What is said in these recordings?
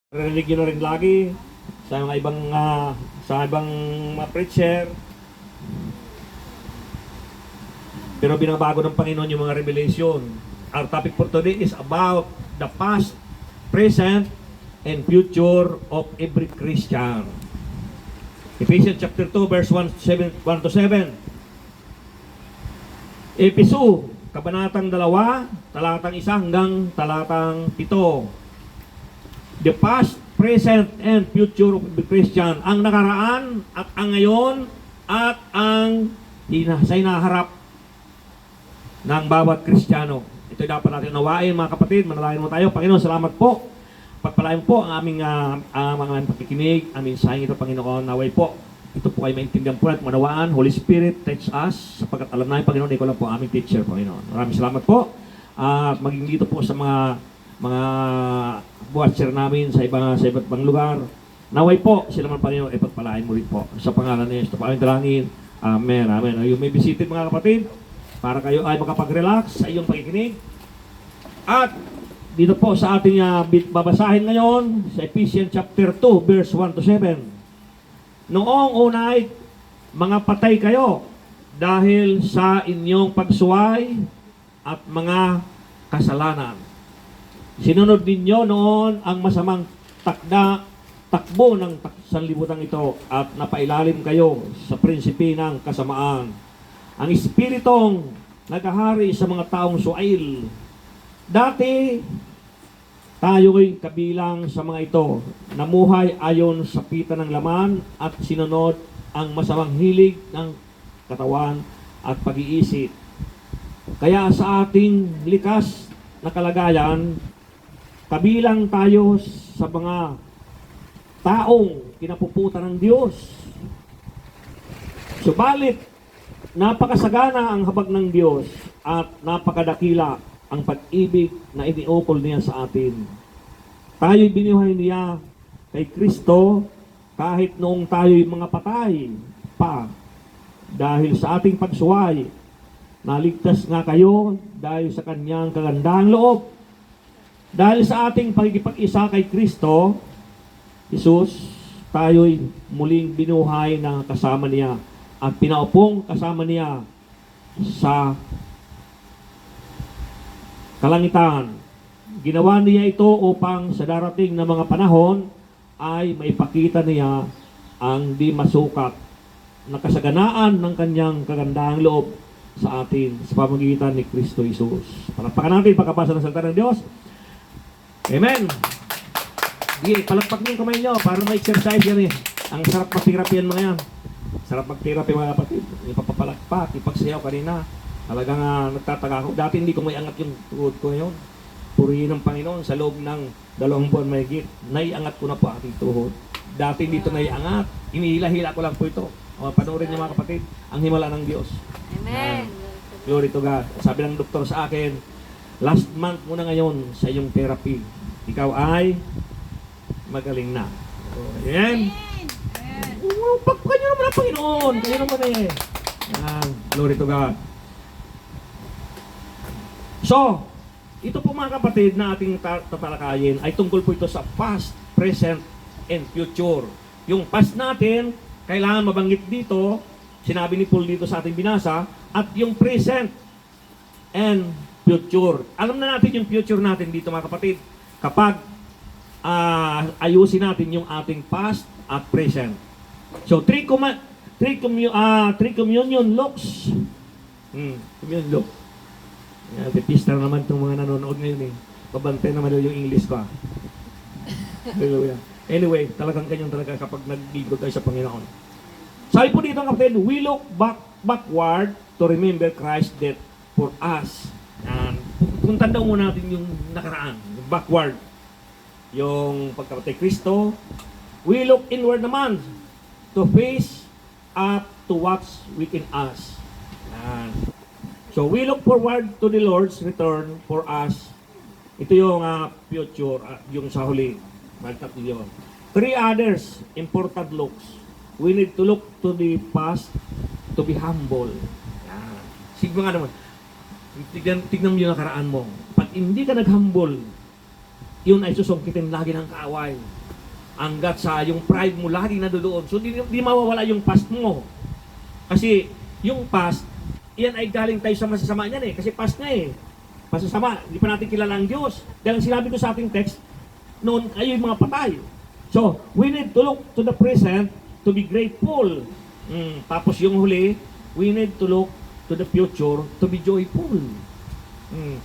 Narinig nyo na rin lagi sa mga ibang mga preacher. Pero binabago ng Panginoon yung mga revelation. Our topic for today is about the past, present, and future of every Christian. Ephesians chapter 2 verse 1 to 7. Episo, kabanatang 2, talatang 1 hanggang talatang 7. The past, present, and future of the Christian. Ang nakaraan at ang ngayon at ang sa hinaharap ng bawat Kristiyano. Ito dapat natin nawain, mga kapatid. Manalangin mo tayo. Panginoon, salamat po. Pagpalain po ang aming mga pakikinig, aming sayang ito, Panginoon. Naway po. Ito po ay maintindihan po at manawaan. Holy Spirit, teach us. Sapagkat alam namin, Panginoon, ikaw lang po aming teacher, Panginoon. Maraming salamat po. At maging dito po sa mga watcher namin sa iba't ibang lugar. Naway po, sila man Panginoon, ipagpalain mo rin po. Sa pangalan ni Jesus, aming dalangin. Amen, amen. You may be seated, mga kapatid, para kayo ay makapag-relax sa iyong pakikinig. At dito po sa ating babasahin ngayon, sa Ephesians chapter 2, verse 1 to 7. Noong unay, mga patay kayo dahil sa inyong pagsuway at mga kasalanan. Sinunod ninyo noon ang masamang takbo ng sanlibutan ito at napailalim kayo sa prinsipe ng kasamaan. Ang espiritong naghahari sa mga taong suail. Dati, tayo'y kabilang sa mga ito. Namuhay ayon sa pita ng laman at sinunod ang masamang hilig ng katawan at pag-iisip. Kaya sa ating likas na kalagayan, kabilang tayo sa mga taong kinapuputan ng Diyos. Subalit, napakasagana ang habag ng Diyos at napakadakila ang pag-ibig na iniukol niya sa atin. Tayo'y binuhay niya kay Kristo kahit noong tayo'y mga patay pa. Dahil sa ating pagsuway, naligtas nga kayo dahil sa kanyang kagandahang loob. Dahil sa ating pagkikipag-isa kay Kristo, Jesus, tayo'y muling binuhay na kasama niya at pinaupong kasama niya sa kalangitan. Ginawa niya ito upang sa darating na mga panahon ay maipakita niya ang di masukat na kasaganaan ng kanyang kagandahang loob sa atin sa pamamagitan ni Kristo Jesus. Palakpakan natin pagkabasa ng salita ng Diyos. Amen. Sige, palakpak niyo yung kamay niyo para ma-exercise yan eh. Ang sarap mag-therapy yan mga yan. Sarap mag-therapy mga kapatid. Ipapapalakpak, ipagsayaw kanina. Talagang nagtataka ako. Dati hindi ko may angat yung tuhod ko ngayon. Purihin ng Panginoon sa loob ng 2 buwan may git. Naiangat ko na po ating tuhod. Dati dito naiangat. Inihila-hila ko lang po ito. O, panoorin niyo mga kapatid. Ang himala ng Diyos. Amen. Glory to God. Sabi ng doktor sa akin, last month muna ngayon sa iyong therapy. Ikaw ay magaling na. Amen. Pagpukan nyo naman ang Panginoon. Kayo naman eh. Yan. Glory to God. So, ito po mga kapatid na ating tatalakayin ay tungkol po ito sa past, present, and future. Yung past natin, kailangan mabanggit dito, sinabi ni Paul dito sa ating binasa, at yung present and future. Alam na natin yung future natin dito mga kapatid. Kapag ayusin natin yung ating past at present. So, three communion looks. Communion look. Pipista naman itong mga nanonood ngayon eh. Pabantay naman yung English ko. Hallelujah. Anyway, talagang ganyan talaga kapag naglibro tayo sa Panginoon. Sabi po dito kapatid, we look backward to remember Christ's death for us. Kung tanda mo natin yung nakaraan, yung backward, yung pagkamatay Kristo, we look inward naman to face up to what's within us. So we look forward to the Lord's return for us. Ito yung future, yung sa huli. Balikat niyo. 3 others important looks. We need to look to the past to be humble. Sige nga naman. Tignan mo yung nakaraan mo. Pag hindi ka nag-humble, yun ay susungkitin lagi ng kaaway. Hanggat sa yung pride mo lagi nandoon. So, di mawawala yung past mo. Kasi, yung past, yan ay galing tayo sa masasama niyan eh. Kasi past nga eh. Masasama. Hindi pa natin kilala ang Diyos. Dahil sinabi ko sa ating text, noon kayo yung mga patay. So, we need to look to the present to be grateful. Tapos yung huli, we need to look to the future to be joyful.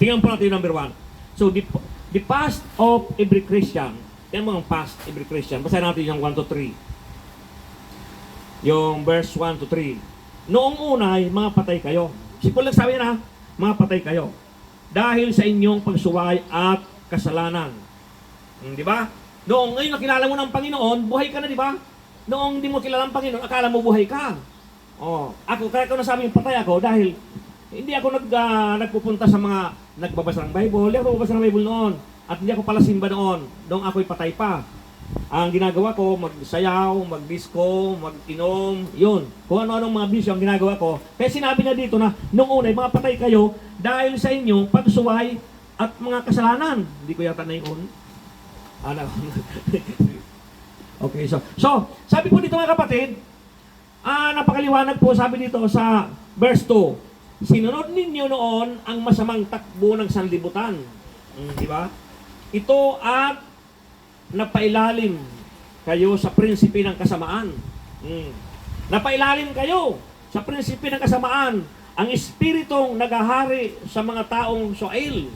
Tingnan po natin yung number 1. So, the past of every Christian. Yan mga past every Christian. Basahin natin yung 1 to 3. Yung verse 1 to 3. Noong unay, mga patay kayo. Si Paul nagsabi na, mga patay kayo. Dahil sa inyong pagsuway at kasalanan. Di ba? Noong ngayon nakilala mo ng Panginoon, buhay ka na, di ba? Noong hindi mo kilala ang Panginoon, akala mo buhay ka. Ako, kaya ko nasabing patay ako dahil hindi ako nagpupunta sa mga nagbabasa ng Bible. Hindi ako nagbabasa ng Bible noon. At hindi ako pala simba noon. Noong ako'y patay pa. Ang ginagawa ko, magsayaw, magdisko, mag-inom, yun. Kung ano-anong mga bisyo ang ginagawa ko. Kaya sinabi na dito na, noong unay, mga patay kayo dahil sa inyong pagsuway at mga kasalanan. Hindi ko yata na yun. Okay, so, sabi po dito mga kapatid, napakaliwanag po, sabi dito sa verse 2, sinunod ninyo noon ang masamang takbo ng sanlibutan. Di ba? Ito at napailalim kayo sa prinsipe ng kasamaan. Napailalim kayo sa prinsipe ng kasamaan, ang espiritong naghahari sa mga taong soil.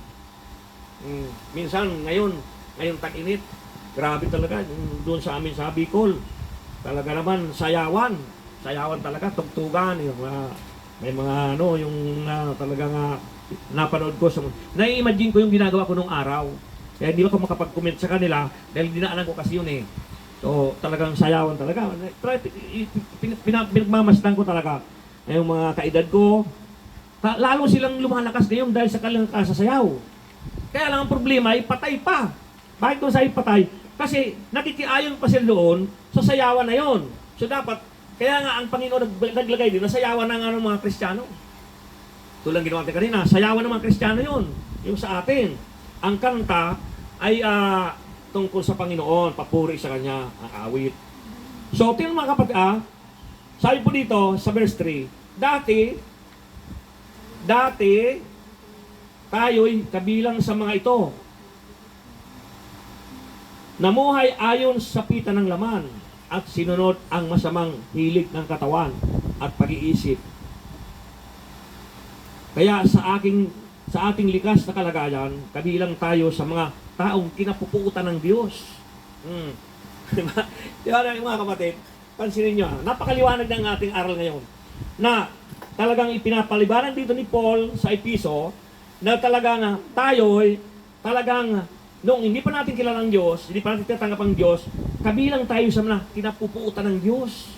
Minsan, ngayon tag-init, grabe talaga, doon sa amin sa Bicol, talaga naman sayawan talaga, tugtugan, yung may mga yung talagang napanood ko nai-imagine ko yung ginagawa ko nung araw. Kaya hindi ako makapag-comment sa kanila dahil dinaanan ko kasi yun eh. So, talagang sayawan talaga. Pinagmamasdan ko talaga yung mga kaedad ko. Lalo silang lumalakas ngayon dahil sa kanilang kasasayaw. Kaya lang ang problema ay patay pa. Bakit kung sa'yo patay? Kasi nakikiayon pa sila doon sa sayawan na yon. So dapat, kaya nga ang Panginoon naglagay din na sayawan ng mga Kristiyano. Tulang ginawa natin kanina, sayawan ng mga Kristiyano yon. Yung sa atin. Ang kanta ay tungkol sa Panginoon, papuri sa Kanya, ang awit. So, tingnan mga kapatid, sabi po dito sa verse 3, dati, tayo'y kabilang sa mga ito. Namuhay ayon sa pita ng laman at sinunod ang masamang hilig ng katawan at pag-iisip. Kaya sa ating likas na kalagayan, kabilang tayo sa mga taong kinapupuutan ng Diyos. Diba? Diba mga kapatid? Pansinin nyo, napakaliwanag ng ating aral ngayon na talagang ipinapalibaran dito ni Paul sa Episo na talagang tayo'y talagang noong hindi pa natin kilala ang Diyos, hindi pa natin tinatanggap ang Diyos, kabilang tayo sa mga kinapupuutan ng Diyos.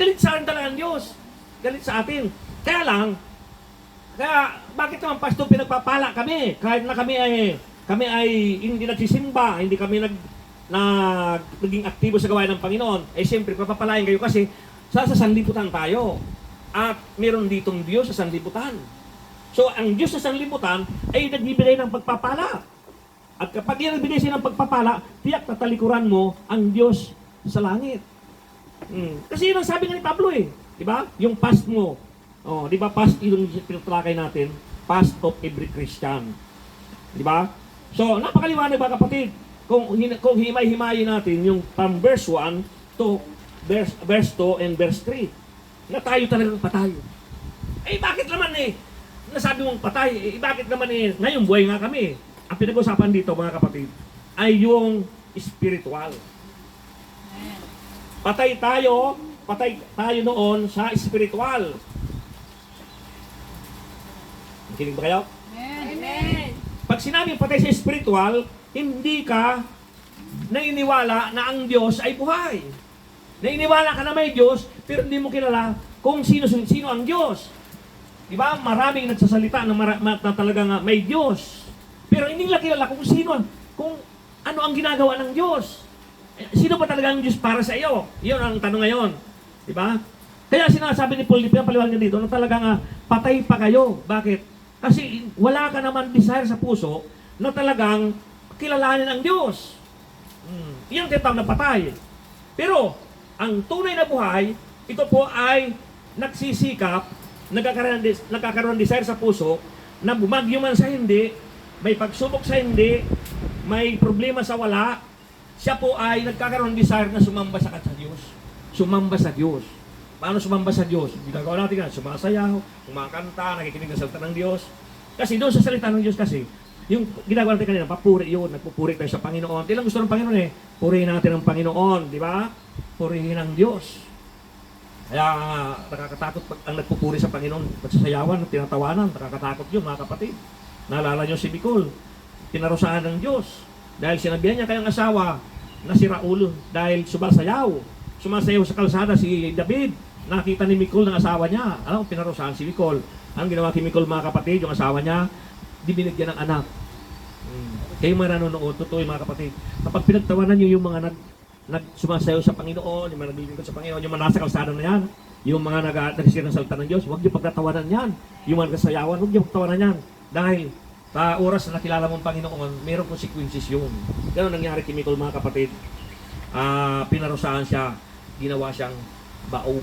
Galit sa atin talaga ang Diyos. Galit sa atin. Kaya bakit naman pastor pinagpapala kami? Kahit na kami ay hindi nagsisimba, hindi kami naging aktibo sa gawain ng Panginoon, siyempre papapalain kayo kasi sa sanlibutan tayo. At meron ditong Diyos sa sanlibutan. So, ang Diyos sa sanlibutan ay nagbibigay ng pagpapala. At kapag yan nagbigay siya ng pagpapala, tiyak na talikuran mo ang Diyos sa langit. Kasi yun ang sabi nga ni Pablo Diba? Yung past mo. Diba past yung pinutulakay natin? Past of every Christian. Diba? So, napakaliwanag mga kapatid. Kung himay-himayin natin yung from verse 1 to verse 2 and verse 3. Na tayo talagang patay. Bakit naman nasabi mong patay? Bakit naman ngayong buhay nga kami? Ang pinag-usapan dito mga kapatid ay yung spiritual. Patay tayo noon sa spiritual. Nakinig ba kayo? Amen. Pag sinabing patay sa spiritual, hindi ka nainiwala na ang Diyos ay buhay. Nainiwala ka na may Diyos, pero hindi mo kilala kung sino ang Diyos. Diba? Maraming nagsasalita na talagang may Diyos. Pero hindi nila kilala kung ano ang ginagawa ng Diyos. Sino ba talaga ang Diyos para sa iyo? Iyon ang tanong ngayon. Diba? Kaya sinasabi ni Paul, pinapaliwanag niya dito, na talagang patay pa kayo. Bakit? Kasi wala ka naman desire sa puso na talagang kilalanin ang Diyos. Iyan tinatawag na patay. Pero, ang tunay na buhay, ito po ay nagsisikap, nagkakaroon ng desire sa puso, na bumagyo man sa hindi, may pagsubok sa hindi, may problema sa wala, siya po ay nagkakaroon ng desire na sumamba sa Diyos. Sumamba sa Diyos. Paano sumamba sa Diyos? Ginagawa natin yan, sumasayaw, kumakanta, nakikinig ng salita ng Diyos. Kasi doon sa salita ng Diyos kasi, yung ginagawa natin kanina, papuri yun, nagpupuri tayo sa Panginoon. Tilang gusto ng Panginoon purihin natin ang Panginoon, di ba? Purihin ang Diyos. Kaya nakakatakot pag ang nagpupuri sa Panginoon, pagsasayawan, tinatawanan, nakakatakot yun mga kapatid. Naalala nyo si Bicol, pinarusahan ng Diyos. Dahil sinabihan niya kayang asawa na si Raul dahil sumasayaw sa kalsada si David. Nakita ni Bicol ng asawa niya. Alam mo, pinarusahan si Bicol. Ang ginawa kay Bicol mga kapatid, yung asawa niya, di binigyan ng anak. Kayo mga nanonood, totoo yung mga kapatid. Kapag pinagtawanan niyo yung mga sumasayaw sa Panginoon, yung mga naglilingkod sa Panginoon, yung mga nasa kalsada na yan, yung mga nagsisira ng salita ng Diyos, huwag niyo pagtatawanan yan. Yung mga nagsayawan, huwag niyo pagtawanan yan. Dahil sa oras na nakilala mong Panginoon, mayroong consequences yun. Ganun nangyari kay Bicol mga kapatid. Pinarusahan siya, ginawa siyang baog.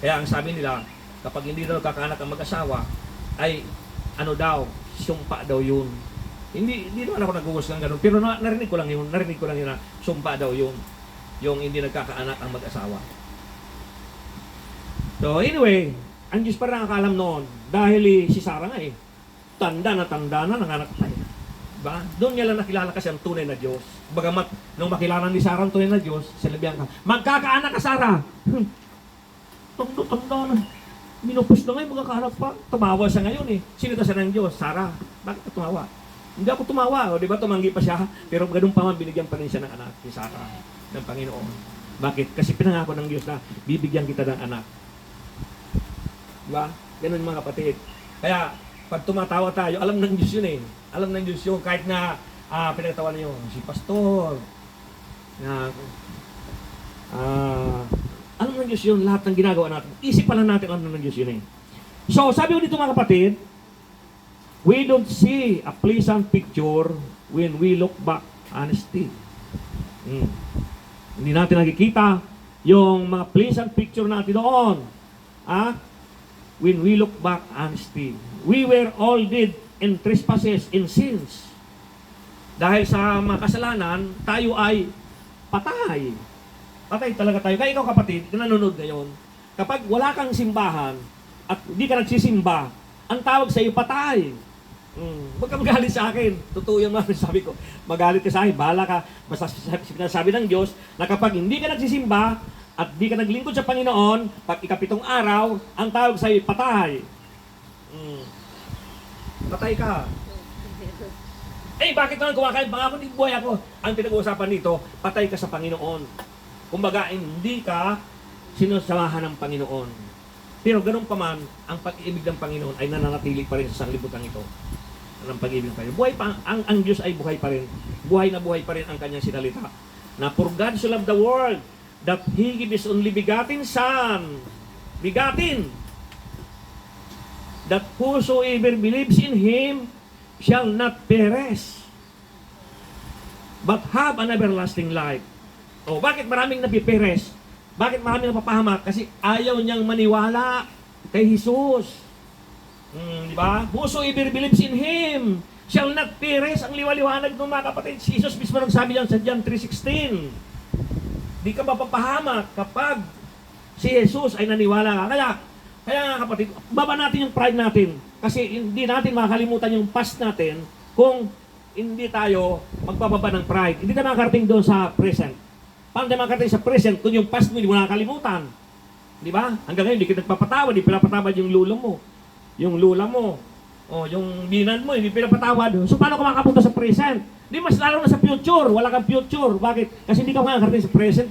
Kaya ang sabi nila, kapag hindi daw kakaanak ang mag-asawa, ay ano daw, sumpa daw yun. Hindi naman ako nag-uwas ng ganun, pero narinig ko lang yun na sumpa daw yun, yung hindi nagkakaanak ang mag-asawa. So anyway, ang Diyos pa rin nakakalam noon, dahil si Sarah nga tanda na nanganak tayo. Diba? Doon niya lang nakilala kasi ang tunay na Diyos. Bagamat nung makilala ni Sarah ang tunay na Diyos, sinabihan ka, magkakaanak ka Sarah! Tanda na. Minupos na ngayon, magkakaanak pa. Tumawa siya ngayon Sino ta siya ng Diyos? Sarah. Bakit ka tumawa? Hindi ako tumawa. Di ba tumanggi pa siya? Pero ganun pa man, binigyan pa rin siya ng anak ni Sarah, ng Panginoon. Bakit? Kasi pinangako ng Diyos na bibigyan kita ng anak. Diba? Ganun mga kapatid. Kaya, pag tumatawa tayo, alam ng Diyos yun Alam ng Diyos yun. Kahit na pinagtawa niyo, si pastor, alam ng Diyos yun, lahat ng ginagawa natin. Isip pa lang natin alam ng Diyos yun So, sabi ko dito mga kapatid, we don't see a pleasant picture when we look back honestly. Hindi natin nakikita yung mga pleasant picture natin doon. When we look back honestly. We were all dead in trespasses, in sins. Dahil sa mga kasalanan, tayo ay patay. Patay talaga tayo. Kaya ikaw kapatid, na nanonood ngayon, kapag wala kang simbahan at hindi ka nagsisimba, ang tawag sa iyo patay. Huwag ka magalit sa akin. Totoo yung mga sabi ko. Magalit ka sa akin, bahala ka. Basta sinasabi ng Diyos na kapag hindi ka nagsisimba at hindi ka naglingkod sa Panginoon, pag ikapitong araw, ang tawag sa iyo patay. Patay ka. Bakit naman kumakain? Baka ako, hindi buhay ako. Ang pinag-uusapan dito, patay ka sa Panginoon. Kumbaga, hindi ka sinusamahan ng Panginoon. Pero ganun pa man, ang pag-ibig ng Panginoon ay nananatili pa rin sa sanglibutan ito. Ang pag-ibig ng Panginoon. Buhay pa, ang Diyos ay buhay pa rin. Buhay na buhay pa rin ang kanyang sinalita. Na for God so loved the world, that He gave His only begotten Son. Begotten. That whosoever believes in Him shall not perish, but have an everlasting life. Bakit maraming napiperes? Bakit maraming napapahamak? Kasi ayaw niyang maniwala kay Jesus. Di ba? Whosoever believes in Him shall not perish. Ang liwaliwanag ng mga kapatid. Si Jesus mismo nagsabi yan sa John 3:16. Di ka mapapahamak kapag si Jesus ay naniwala ka. Kaya nga kapatid, baba natin yung pride natin. Kasi hindi natin makakalimutan yung past natin kung hindi tayo magbababa ng pride. Hindi tayo makakarating doon sa present. Paano tayo makakarating sa present kung yung past mo hindi mo nakakalimutan? Di ba? Hanggang ngayon, hindi ka nagpapatawad, hindi pinapatawad yung lula mo. Yung lula mo. Yung binan mo, hindi pinapatawad. So, paano ka makapunta sa present? Di mas lalo na sa future. Wala kang future. Bakit? Kasi hindi ka makakarating sa present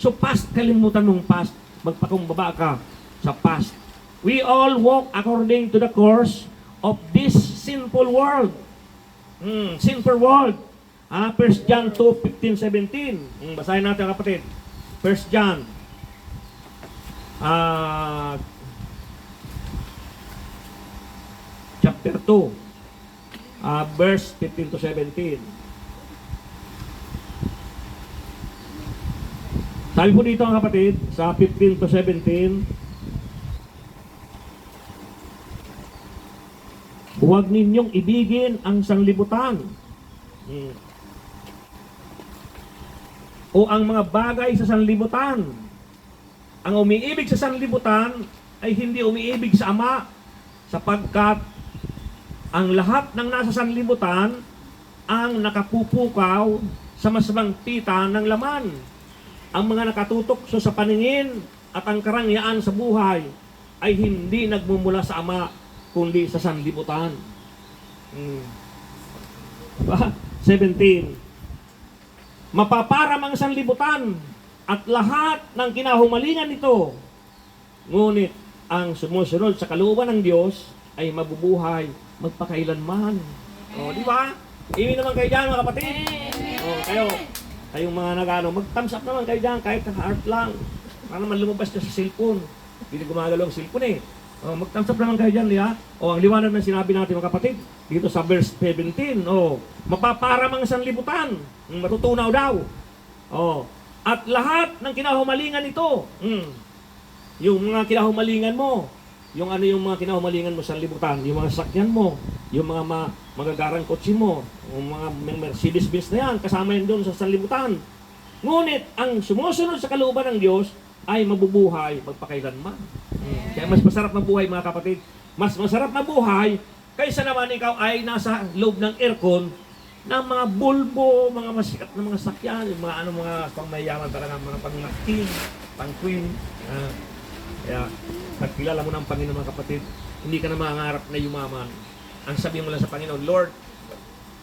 So, past, kalimutan mong past. Magpakumbaba ka sa past. We all walk according to the course of this sinful world. Sinful world. 1 John 2:15-17. Basahin natin kapatid. 1 John. Chapter 2. verse 15 to 17. Sabi po dito mga kapatid, sa 15 to 17, huwag ninyong ibigin ang sanlibutan o ang mga bagay sa sanlibutan. Ang umiibig sa sanlibutan ay hindi umiibig sa Ama, sapagkat ang lahat ng nasa sanlibutan ang nakapupukaw sa masamang pita ng laman. Ang mga nakatutok sa paningin at ang karangyaan sa buhay ay hindi nagmumula sa Ama, kundi sa sanlibutan. 17. Mapaparam ang sanlibutan at lahat ng kinahumalingan nito. Ngunit ang sumusunod sa kalooban ng Diyos ay mabubuhay magpakailanman. O, di ba? Iwi naman kayo dyan, mga kapatid. O, kayong mga nagano, mag-thumbs up naman kayo dyan, kahit heart lang. Para naman lumabas na sa cellphone. Hindi gumagalaw ang cellphone eh. O, mag-thumbs up naman kayo dyan, liha. O, ang liwanag na sinabi natin, mga kapatid, dito sa verse 17, mapaparam ang sanlibutan, matutunaw daw. O, at lahat ng kinahumalingan ito, yung mga kinahumalingan mo, yung mga kinahumalingan mo sa libutan, yung mga sakyan mo, yung mga magagarang kotse mo, yung mga Mercedes-Benz na yan, kasama yun doon sa sanlibutan. Ngunit, ang sumusunod sa kalooban ng Diyos ay mabubuhay magpakailanman. Kaya mas masarap na buhay, mga kapatid. Mas masarap na buhay kaysa naman ikaw ay nasa loob ng aircon ng mga bulbo, mga masikat na mga sakyan, yung mga mga pangmayaman talaga, mga pang-king, pang-queen. Kaya, pagkilala mo ng Panginoon, mga kapatid, hindi ka na mangarap na yumaman. Ang sabihin mo lang sa Panginoon, Lord,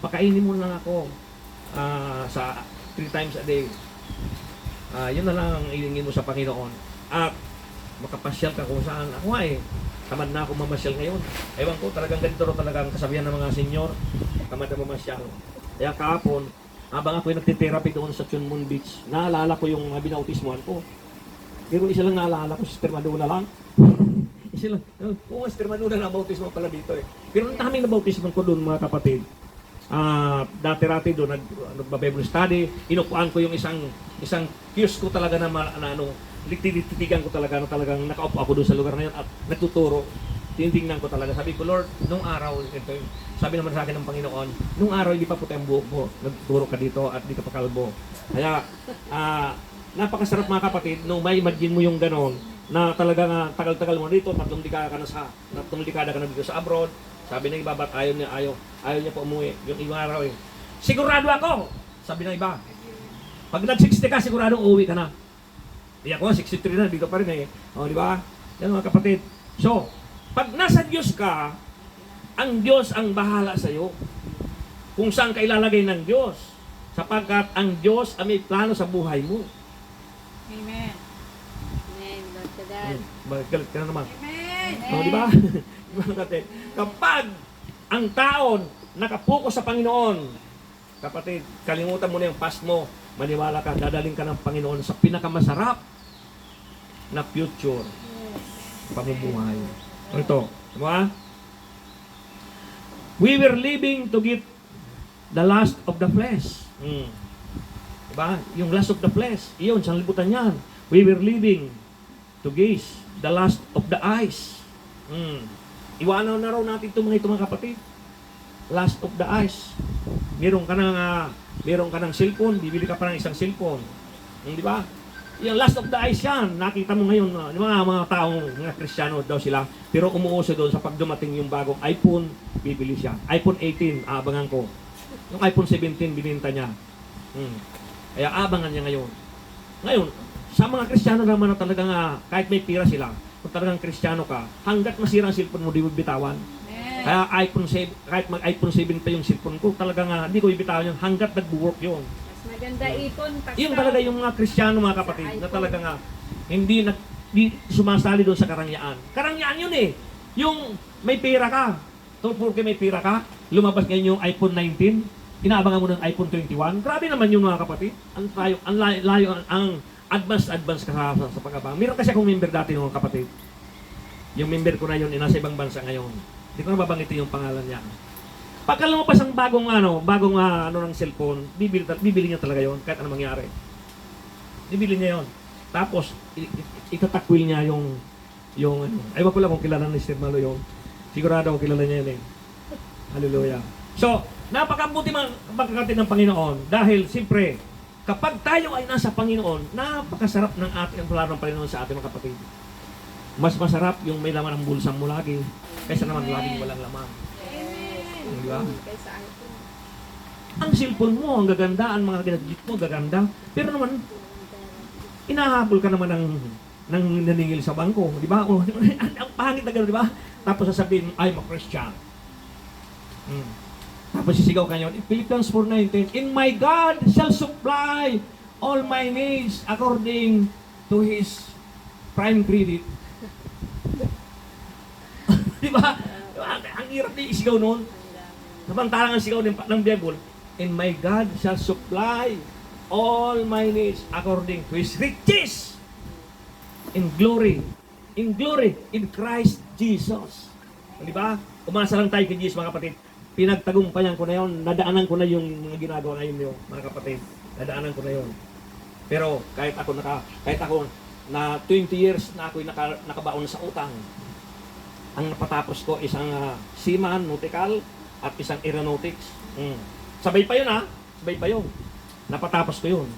pakainin mo lang ako sa 3 times a day. Yun na lang ang ilingin mo sa Panginoon. At makapasyal ka kung saan. Ako nga tamad na ako mamasyal ngayon. Ewan ko, talagang ganito rin talagang kasabihan ng mga senyor. Tamad na mamasyal. Kaya kahapon, habang ako'y nagtitherapy doon sa Chunmun Beach, naalala ko yung binautismohan ko. Pero isa lang naalala ko, Sister Maduna lang. Isa lang, Sister Maduna na bautismo pala dito eh. Pero ang daming nabautismo ko doon, mga kapatid. Dati-rati doon, nagba-Bible study, inupuan ko yung isang kiosk ko talaga na titigan ko talaga na talagang nakaupo ako doon sa lugar na yun at nagtuturo. Tinitingnan ko talaga. Sabi ko, Lord, nung araw, sabi naman sa akin ng Panginoon, nung araw hindi pa puti ang buhok mo, nagtuturo ka dito at di ka pa kalbo. Kaya, napakasarap, mga kapatid, nung may imagine mo yung ganon, na talagang tagal-tagal mo dito, 3 dekada ka na dito sa abroad. Sabi ng iba, ba't ayaw niya po umuwi yung ibang araw eh. Sigurado ako! Sabi ng iba, pag nag-60 ka, sigurado uuwi ka na. Di ako, 63 na, dito pa rin eh. O, di ba? Yan, mga kapatid. So, pag nasa Diyos ka, ang Diyos ang bahala sa iyo. Kung saan ka ilalagay ng Diyos. Sapagkat ang Diyos ang may plano sa buhay mo. Amen. Amen. Lord to God. Galit ka na naman. Amen. O, di ba? Kapag ang taon nakapokus sa Panginoon, kapatid, kalimutan mo na yung past mo, maniwala ka, dadaling ka ng Panginoon sa pinakamasarap na future pamumuhay. Ito, diba? We were living to get the lust of the flesh. Diba? Yung lust of the flesh, iyon, sanlibutan yan. We were living to gaze the lust of the eyes. Iwanan na raw natin ito mga kapatid. Lust of the eyes. Meron ka ng cellphone, bibili ka pa ng isang cellphone. Di ba? Yung lust of the eyes yan. Nakita mo ngayon, yung mga taong, mga Kristiyano daw sila, pero umuuso doon sa pag dumating yung bagong iPhone, bibili siya. iPhone 18, aabangan ko. Yung iPhone 17, bininta niya. Kaya abangan niya ngayon. Ngayon, sa mga Kristiyano naman na talagang kahit may pira sila, kung talagang Kristiyano ka, hanggat masira ang cellphone mo, di mo bitawan. Kaya kahit mag-iPhone 7 pa yung cellphone ko, talagang hindi ko ibitawan yun hanggat nag-work yun. Mas maganda ipon. Yung talaga yung mga Kristiyano, mga kapatid, na talagang hindi sumasali doon sa karangyaan. Karangyaan yun eh. Yung may pera ka, porque may pera ka, lumabas ngayon yung iPhone 19, inaabangan mo ng iPhone 21. Grabe naman yun, mga kapatid. Ang advance ka sa pag-abang. Meron kasi akong member dati ng mga kapatid. Yung member ko na yun, nasa ibang bansa ngayon. Hindi ko na babanggitin yung pangalan niya. Pagka lumabas ang bagong ng cellphone, bibili niya talaga yon kahit ano mangyari. Bibili niya yon. Tapos, itatakwil niya yung ayaw ko lang kung kilala ni Steve Malo yun. Sigurado kung kilala niya yun eh. Hallelujah. So, napakabuti magkakatid ng Panginoon dahil siyempre, kapag tayo ay nasa Panginoon, napakasarap ng ating plano ng Panginoon sa ating mga kapatid. Mas masarap yung may laman ng bulsa mo lagi kaysa naman laging walang laman. Amen. Di ba? Kaysa iPhone. Ang cellphone mo, ang gaganda, ang mga gadget mo, gaganda. Pero naman, inahabol ka naman ng naningil sa bangko, di ba? O, ang pangit na gano'n, di ba? Tapos sasabihin, I'm a Christian. Tapos sisigaw ka nyo, Philippians 4:19, In my God shall supply all my needs according to His prime credit. Di ba? Ang hirap din isigaw noon. Samantalang ang sigaw ng Bible, In my God shall supply all my needs according to His riches in glory in Christ Jesus. Di ba? Umasa lang tayo kay Jesus, mga kapatid. Pinagtagumpayan ko na yon, nadaanan ko na yung mga ginagawa ngayon, mga kapatid. Nadaanan ko na yon. Pero kahit ako na 20 years na ako'y nakabaon sa utang, ang napatapos ko isang seaman, nautical, at isang aeronautics. Sabay pa yun sabay pa yun. Napatapos ko yun.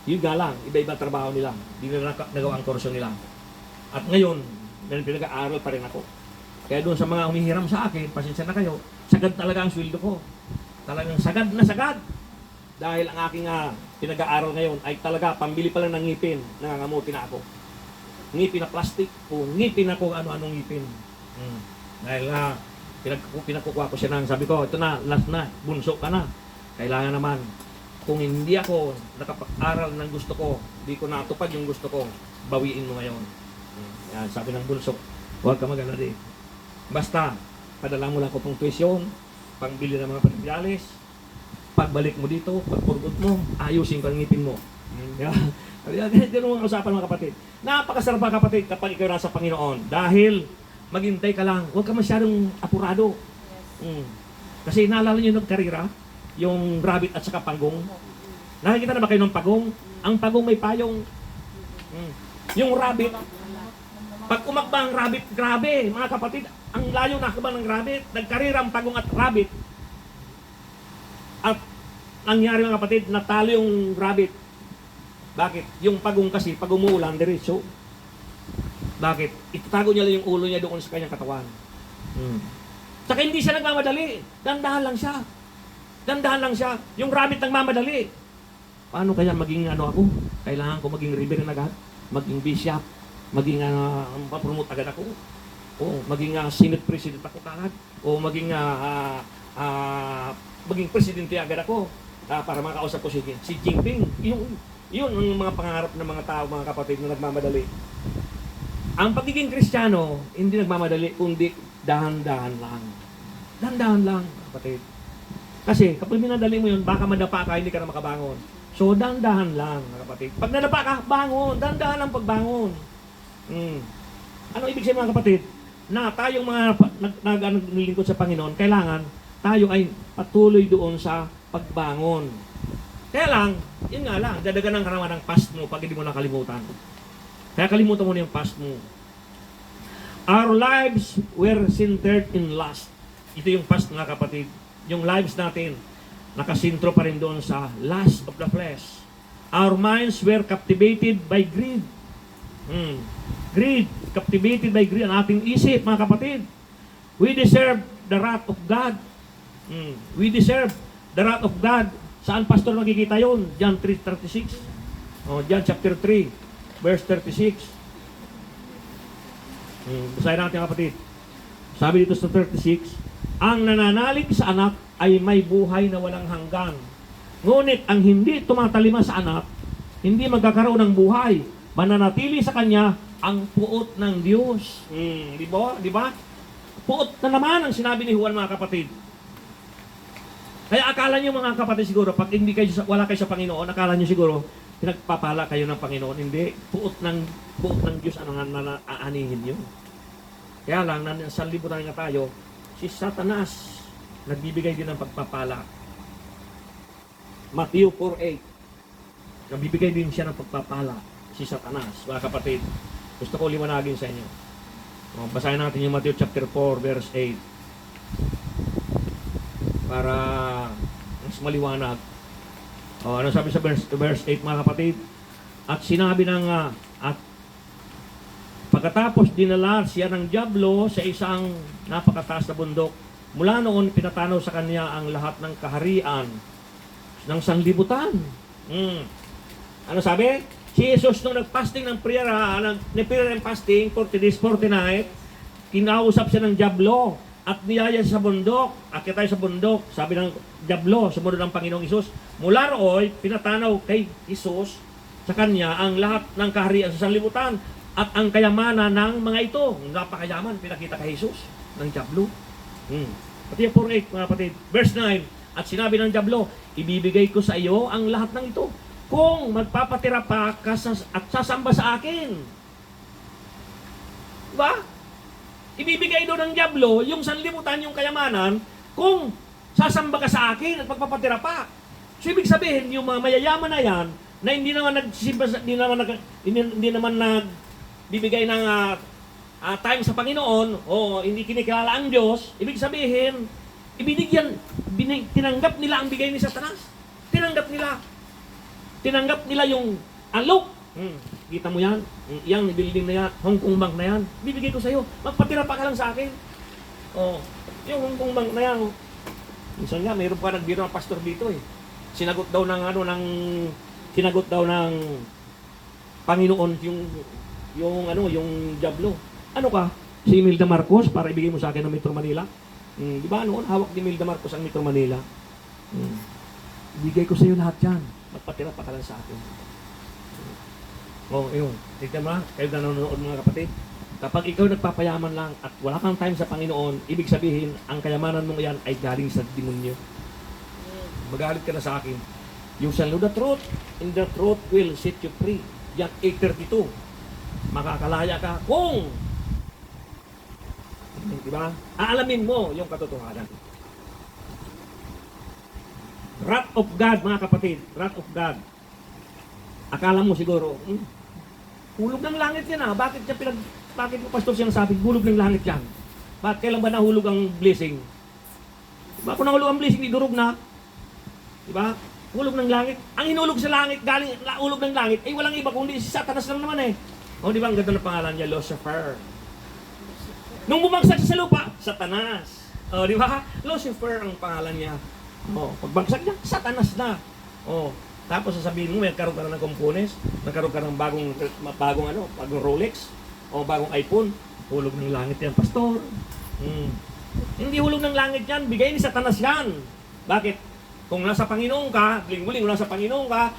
Yun nga lang, iba-iba trabaho nila. Hindi nila nagawa ang kurso nila. At ngayon, pinag-aaral pa rin ako. Kaya doon sa mga humihiram sa akin, pasensya na kayo, sagad talaga ang sweldo ko. Talagang sagad na sagad. Dahil ang aking pinag-aaral ngayon ay talaga pambili pa lang ng ngipin. Nangangamuti na ako. Ngipin na plastic o ngipin na kung ano-anong ngipin. Dahil pinagkukuha ko siya ng sabi ko, ito na, last na, bunso ka na. Kailangan naman, kung hindi ako nakapag-aral ng gusto ko, hindi ko natupad yung gusto ko, bawiin mo ngayon. Yan, sabi ng bunso, huwag ka mag-alala. Basta, padala mo lang ko pong tuition, pangbili ng mga panibyalis, pagbalik mo dito, pagpurgot mo, ayusin ko ang ngipin mo. Ganito yung mga usapan, mga kapatid. Napakasarap, mga kapatid, kapag ikaw nasa Panginoon. Dahil, maghintay ka lang, huwag ka masyadong apurado. Kasi naalala nyo ng karira, yung rabbit at saka pagong. Nakikita na ba kayo ng pagong? Ang pagong may payong. Yung rabbit, pag umakba ang rabbit, grabe, mga kapatid, ang layo na akba ng rabbit, nagkarira ang pagong at rabbit. At nangyari, mga kapatid, natalo yung rabbit. Bakit? Yung pagong kasi, pag umuulan, diretso. Bakit? Itatago niya lang yung ulo niya doon sa kanyang katawan. Saka hindi siya nagmamadali. Dandahan lang siya. Dandahan lang siya. Yung rabbit nagmamadali. Paano kaya maging ako? Kailangan ko maging reverend agad? Maging bishop? Maging papromote agad ako? O maging senate president ako agad? O maging maging presidente agad ako? Para makausap ko si Jinping. Yun ang mga pangarap ng mga tao, mga kapatid na nagmamadali. Ang pagiging Kristiyano, hindi nagmamadali, kundi dahan-dahan lang. Dahan-dahan lang, kapatid. Kasi kapag minadali mo yun, baka madapa ka, hindi ka na makabangon. So, dahan-dahan lang, kapatid. Pag nadapa ka, bangon. Dahan-dahan lang pagbangon. Ano ibig sabihin, mga kapatid? Na tayong mga naglilingkod sa Panginoon, kailangan tayo ay patuloy doon sa pagbangon. Kaya lang, yun nga lang, dadagan ng karaman ng past mo pag hindi mo nakalimutan. Kaya kalimutan mo na yung past mo. Our lives were centered in lust. Ito yung past, mga kapatid. Yung lives natin, nakasintro pa rin doon sa lust of the flesh. Our minds were captivated by greed. Greed, captivated by greed. Ang ating isip, mga kapatid. We deserve the wrath of God. We deserve the wrath of God. Saan, pastor, makikita yun? John 3:36. John chapter 3, verse 36. Basahin natin, kapatid. Sabi dito sa 36, ang nananalig sa anak ay may buhay na walang hanggan. Ngunit ang hindi tumatalima sa anak, hindi magkakaroon ng buhay. Mananatili sa kanya ang puot ng Diyos. Di ba? Puot na naman ang sinabi ni Juan, mga kapatid. Kaya akala nyo, mga kapatid, siguro, pag wala kayo sa Panginoon, akala nyo siguro, pinagpapala kayo ng Panginoon. Hindi. Puot ng Diyos ang aanihin nyo. Kaya lang, sa libutan nga tayo, si Satanas, nagbibigay din ng pagpapala. Matthew 4:8. Nagbibigay din siya ng pagpapala, si Satanas, mga kapatid. Gusto ko liwanagin sa inyo. Basahin natin yung Matthew chapter 4, verse 8. Para mas maliwanag. Ano sabi sa verse 8, mga kapatid? At sinabi at pagkatapos dinala siya ng dyablo sa isang napakataas na bundok. Mula noon, pinatanaw sa kanya ang lahat ng kaharian ng sanglibutan. Ano sabi? Si Jesus nung nag-fasting ng prayer and fasting, 40 days, 40 night, kinausap siya ng dyablo at niyaya siya sa bundok. Akit tayo sa bundok, sabi ng dyablo, sumunod ng Panginoong Isus. Mula roon, pinatanaw kay Isus sa kanya ang lahat ng kaharian sa sanlibutan at ang kayamanan ng mga ito. Napakayaman, pinakita kay Jesus ng dyablo. Pati 4:8, mga kapatid. Verse 9, at sinabi ng dyablo, ibibigay ko sa iyo ang lahat ng ito kung magpapatira pa ka at sasamba sa akin. Diba? Ibibigay doon ng dyablo yung sanlibutan, yung kayamanan, kung sasamba ka sa akin at magpapatira pa. So, ibig sabihin, yung mga mayayaman na yan, na hindi naman nagbibigay ng time sa Panginoon, o hindi kinikilala ang Diyos, ibig sabihin, tinanggap nila ang bigay ni Satanas. Tinanggap nila yung alok. Kita mo yan? Yang building na yan, Hong Kong Bank na yan, bibigay ko sa iyo. Magpatira pa ka lang sa akin. Yung Hong Kong Bank na yan. Minsan nga, mayroon pa nagbiro ng pastor dito eh. Sinagot daw ng Panginoon yung dyablo. Ano ka? Si Imelda Marcos para ibigay mo sa akin ng Metro Manila? Di ba noon, hawak ni Imelda Marcos ang Metro Manila? Ibigay ko sa iyo lahat yan. Magpatira pa ka lang sa akin. Yun. Tignan mo na, kayo nanonood mga kapatid. Kapag ikaw nagpapayaman lang at wala kang time sa Panginoon, ibig sabihin, ang kayamanan mo yan ay galing sa demonyo. Magalit ka na sa akin. You shall know the truth, and the truth will set you free. John 8:32. Makakalaya ka kung diba? Aalamin mo yung katotohanan. Wrath of God, mga kapatid. Wrath of God. Akala mo siguro, hulog ng langit yan bakit mo pastor siya nasabi, hulog ng langit yan? Bakit kailan ba nahulog ang blessing? Diba kung nahulog ang blessing, idurog na? Diba? Hulog ng langit. Ang hinulog sa langit, hulog ng langit, walang iba kundi si Satanas lang naman eh. Diba ang ganda ng pangalan niya, Lucifer. Nung bumagsak siya sa lupa, Satanas. Di ba? Lucifer ang pangalan niya. Pagbagsak niya, Satanas na. Tapos sasabihin mo, nagkaroon ka na ng components, nagkaroon ka ng bagong Rolex, o bagong iPhone, hulog ng langit yan, pastor. Hindi hulog ng langit yan, bigay ni Satanas yan. Bakit? Kung nasa Panginoon ka, muling nasa Panginoon ka,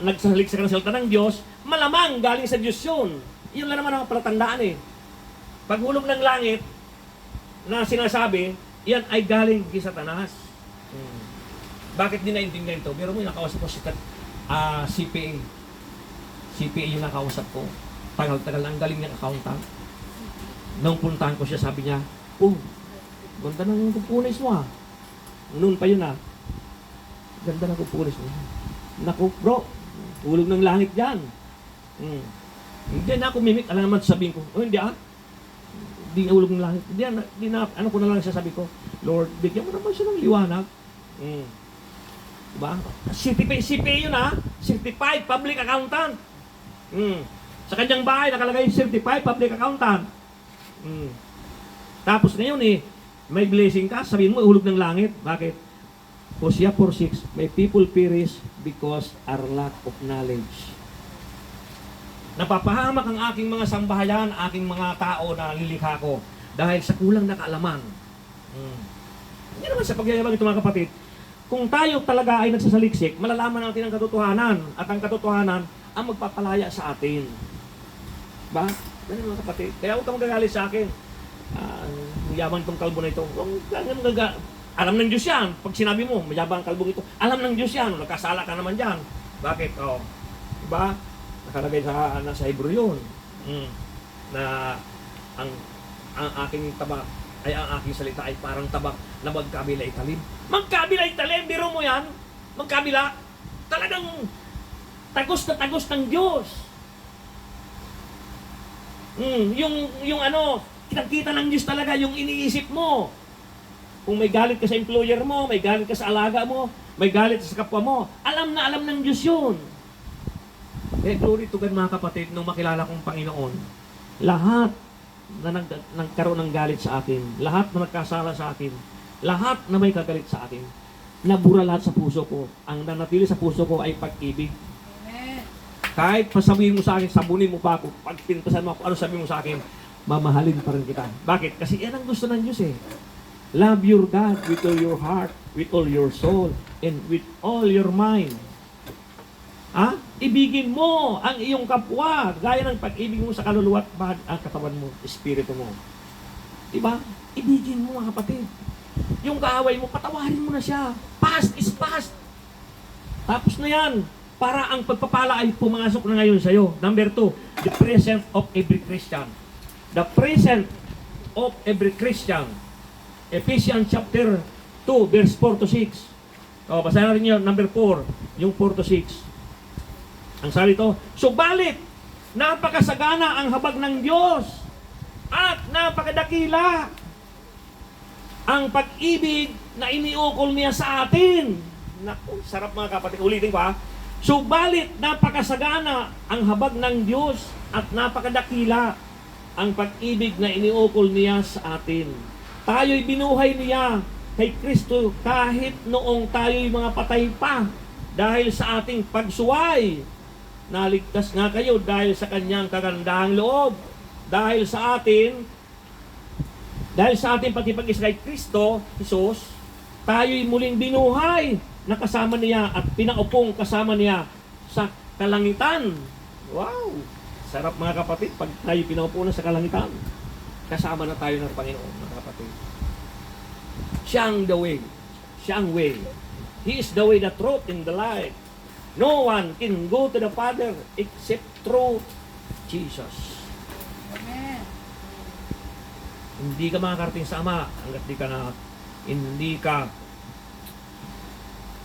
nagsalik sa salita ng Diyos, malamang galing sa Diyos yun. Yun lang naman ang palatandaan eh. Pag hulog ng langit na sinasabi, yan ay galing kay Satanas. Bakit di naintindihan ito? Pero mo yung nakausap ko si CPA. CPA yung nakausap ko. Tagal-tagal ang galing niyang accountant. Nung puntahan ko siya, sabi niya, ganda ng kupunis mo Noon pa yun Ganda ng kupunis mo. Naku, bro, hulog ng langit dyan. Hindi na ako mimik. Alam naman sabihin ko, hindi Hindi nga hulog ng langit. Hindi na, ano ko na lang sasabi ko, Lord, bigyan mo naman siya ng liwanag. Diba? CPA yun Certified Public Accountant. Sa kanyang bahay nakalagay Certified Public Accountant. Tapos ngayon may blessing ka, sabihin mo hulog ng langit. Bakit? Hosea 4:6, my people perish because our lack of knowledge. Napapahamak ang aking mga sambahayan, aking mga tao na lilikha ko dahil sa kulang na kaalaman. Hindi naman sa pagyayabang ito mga kapatid. Kung tayo talaga ay nagsasaliksik, malalaman natin ang katotohanan at ang katotohanan ang magpapalaya sa atin. Ba? Ganun mga kapatid. Kaya huwag kang magagalit sa akin. Yaman itong kalbo na ito. Alam ng Diyos yan. Pag sinabi mo, mayabang ang kalbong ito, alam ng Diyos yan. Nagkasala ka naman dyan. Bakit? Diba? Nakalagay sa Hebrew yun. Na ang aking ay ang aking salita ay parang tabak na magkabila italim. Magkabila italim, biro mo yan. Magkabila. Talagang tagos na tagos ng Diyos. Yung ano, kitang-kita ng Diyos talaga yung iniisip mo. Kung may galit ka sa employer mo, may galit ka sa alaga mo, may galit sa kapwa mo, alam na alam ng Diyos yun. Eh, glory to God mga kapatid, nung makilala kong Panginoon, lahat na nagkaroon ng galit sa akin, lahat na nagkasala sa akin, lahat na may kagalit sa akin, nabura lahat sa puso ko. Ang nanatili sa puso ko ay pag-ibig. Amen. Kahit pasabihin mo sa akin, sabunin mo pa ako, pag pintasan mo ako, ano sabihin mo sa akin, mamahalin pa rin kita. Bakit? Kasi yan ang gusto ng Diyos eh. Love your God with all your heart, with all your soul, and with all your mind. Ha? Ibigin mo ang iyong kapwa, gaya ng pag-ibig mo sa kaluluwa at ang katawan mo, espiritu mo. Diba? Ibigin mo mga kapatid. Yung kaaway mo, patawarin mo na siya. Past is past. Tapos na yan. Para ang pagpapala ay pumasok na ngayon sa'yo. Number 2, the present of every Christian. The present of every Christian. Ephesians chapter 2, verse 4 to 6. O, basahin natin yun, number 4, yung 4 to 6. Ang sabi ito, subalit, napakasagana ang habag ng Diyos at napakadakila ang pag-ibig na iniukol niya sa atin. Naku, sarap mga kapatid. Ulitin ko ha. Subalit, napakasagana ang habag ng Diyos at napakadakila ang pag-ibig na iniukol niya sa atin. Tayo'y binuhay niya kay Kristo kahit noong tayo'y mga patay pa dahil sa ating pagsuway. Naligtas nga kayo dahil sa kanyang kagandahang loob. Dahil sa ating pagkipag-isa kay Kristo, Jesus, tayo'y muling binuhay na kasama niya at pinaupong kasama niya sa kalangitan. Wow! Sarap mga kapatid, pag tayo pinaupo na sa kalangitan, kasama na tayo ng Panginoon mga kapatid. Siyang the way. Siyang way. He is the way, the truth, and the life. No one can go to the Father except through Jesus. Amen. Hindi ka makakarating sa Ama hanggat hindi ka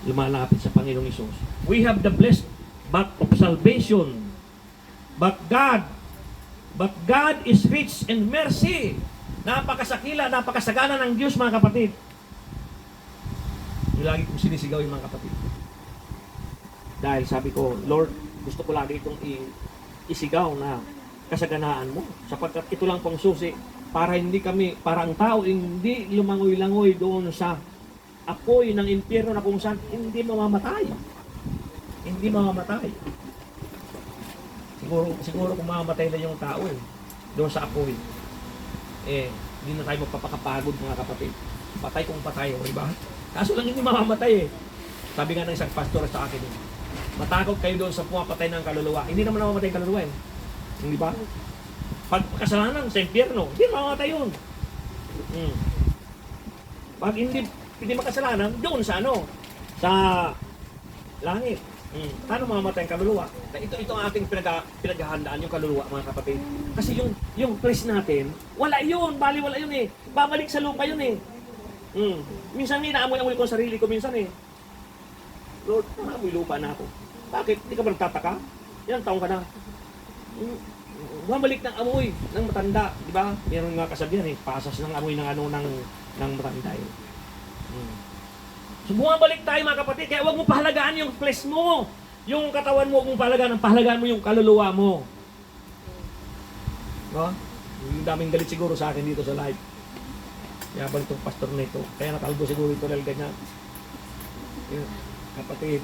lumalapit sa Panginoong Isus. We have the blessed but of salvation. But God is rich in mercy. Napakasakila, napakasagana ng Diyos mga kapatid. Yung lagi kong sinisigaw yung mga kapatid. Dahil sabi ko, Lord, gusto ko lagi itong isigaw na kasaganaan mo. Sapagkat ito lang pang susi para ang tao hindi lumangoy-langoy doon sa apoy ng impyerno na kung saan hindi mamamatay. Hindi mamamatay. Siguro kung mamamatay na yung tao doon sa apoy, hindi na tayo magpapakapagod mga kapatid. Patay kung patay, di ba? Kaso lang hindi mamamatay Sabi nga ng isang pastor sa akin, matakot kayo doon sa pumapatay ng kaluluwa. Hindi naman namamatay ang kaluluwa Hindi ba? Pag kasalanan sa impyerno, hindi mamamatay yun. Pag hindi makasalanan, doon sa sa langit. Paano mamamatay ang kaluluwa? Ito ang ating pinaghahandaan, yung kaluluwa mga kapatid. Kasi yung place natin, wala yun, wala yun Babalik sa lupa yun Minsan naamoy-amoy ko ang sarili ko minsan Lord, naamoy lupa na ako. Bakit? Hindi ka ba nagtataka? Ilang taong ka na? Bumalik ng amoy ng matanda, di ba? Meron nga kasabihan pasas ng amoy ng ng matanda So bumabalik tayo mga kapatid, kaya huwag mo pahalagaan yung flesh mo. Yung katawan mo, huwag mo pahalagaan mo yung kaluluwa mo. No? Yung daming galit siguro sa akin dito sa live. Kaya ba itong pastor na ito? Kaya nakalbo siguro ito dahil ganyan. Kapatid,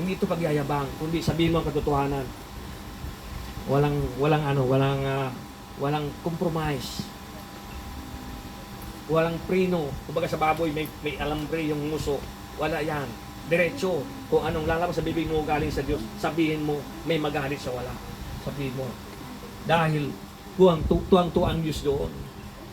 hindi ito pagyayabang, kundi sabihin mo ang katotohanan. Walang compromise. Walang prino. Kumbaga sa baboy, may alambre yung nguso. Wala yan. Diretso. Kung anong lalabas sa bibig mo galing sa Diyos, sabihin mo, may magalit sa wala. Sabihin mo. Dahil tuwang-tuwa ang Diyos doon.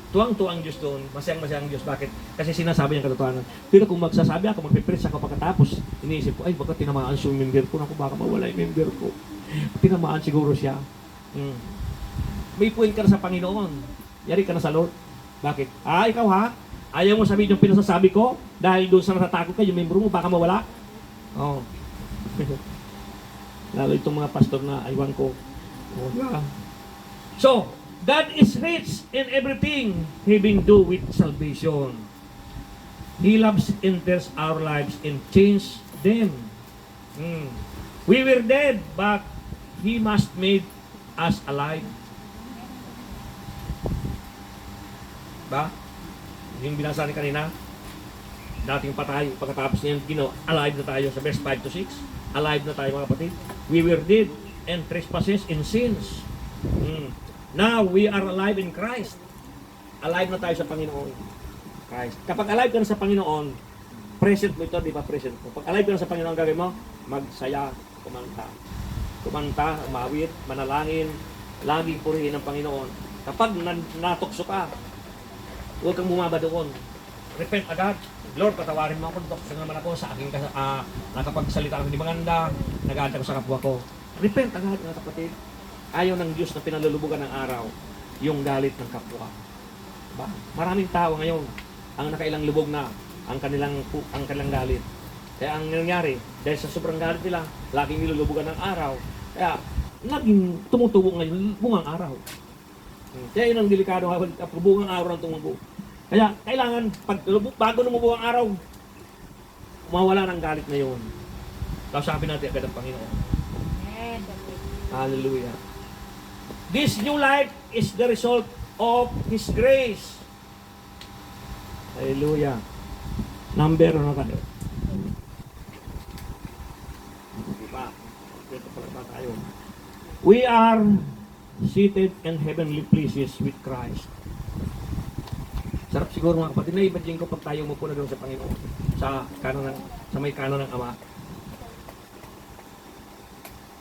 Tuwang-tuwa ang Diyos doon. Masayang-masayang ang Diyos. Bakit? Kasi sinasabi niya katotohanan. Pero kung magsasabi ako, magpipress ako pagkatapos, iniisip ko, ay baka tinamaan siya yung member ko. Naku, baka mawala yung member ko. Tinamaan siguro siya. May point ka na sa Panginoon. Yari ka na sa Lord. Bakit? Ikaw ha? Ayaw mo sabihin yung pinasasabi ko? Dahil doon sa natatakot ka, yung membro mo, baka mawala? Oo. Lalo itong mga pastor na, aywan ko. Oh, yeah. So, God is rich in everything having do with salvation. He loves enters our lives and change them. We were dead, but He must made us alive. Ba? Yung binasa ni kanina, dating patay, pagkatapos niyan, alive na tayo sa verse 5 to 6. Alive na tayo mga kapatid. We were dead and trespasses in sins. Now, we are alive in Christ. Alive na tayo sa Panginoon. Christ. Kapag alive ka na sa Panginoon, present mo ito, di ba present mo? Pag alive ka na sa Panginoon, gagawin mo, magsaya, kumanta. Kumanta, umawit, manalangin, laging purihin ang Panginoon. Kapag natukso ka, huwag kang bumaba doon. Repent agad. Lord, patawarin mo ako, doktor naman ako sa aking nakapagsalita ako di maganda, nag-aanda ko sa kapwa ko. Repent agad, mga kapatid. Ayaw ng Diyos na pinalulubugan ng araw, yung galit ng kapwa. Diba? Maraming tao ngayon ang nakailang lubog na ang kanilang galit. Kaya ang nangyari, dahil sa sobrang galit nila, laging nilulubugan ng araw. Kaya, naging tumutubo ngayon bungang araw. Kaya yun ang delikado kapag bungang araw ang tumubo. Kaya, kailangan, bago lumubo ang araw, mawala ng galit na yun. Kausapin natin agad ang Panginoon. Amen. Hallelujah. This new life is the result of His grace. Hallelujah. Number ano tayo? Diba? Ito pala tayo. We are seated in heavenly places with Christ. Sarap siguro mga kapatid, na-imagine ko pag tayo umupo na doon sa Panginoon, sa may kanan ng Ama.